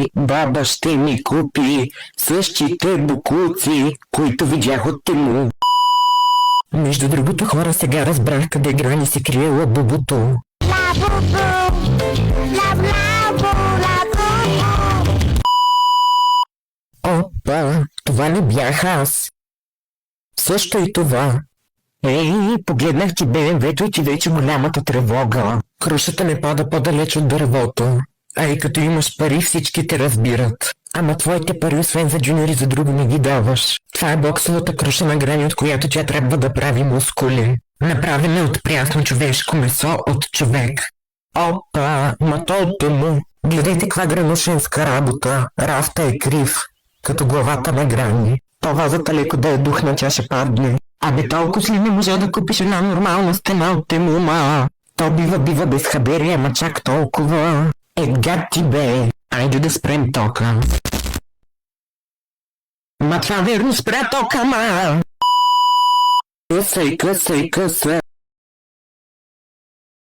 години баба ще ми купи същите бокуци, които видях от Тему. Между другото, хора, сега разбрах къде Грани се крие лабубото. Опа, това не бях аз. Също и това. Ей, погледнах ти БМВ-то и ти вече голямата тревога. Крушата не пада по-далеч от дървото. А и като имаш пари, всички те разбират. Ама твоите пари, освен за джуниори, за друго не ги даваш. Това е боксовата круша на Грани, от която тя трябва да прави мускули. Направена от прясно човешко месо от човек. Опа, матото му. Гледайте каква гранушенска работа. Рафта е крив, като главата на Грани. То вазата леко да е духна, тя ще падне. Абе толкова ли не може да купиш една нормална стена от Тему, ма? То бива без хабери, ама чак толкова. Гад ти бе. Айде да спрем тока. Ма това верно спря тока, ма. Късай.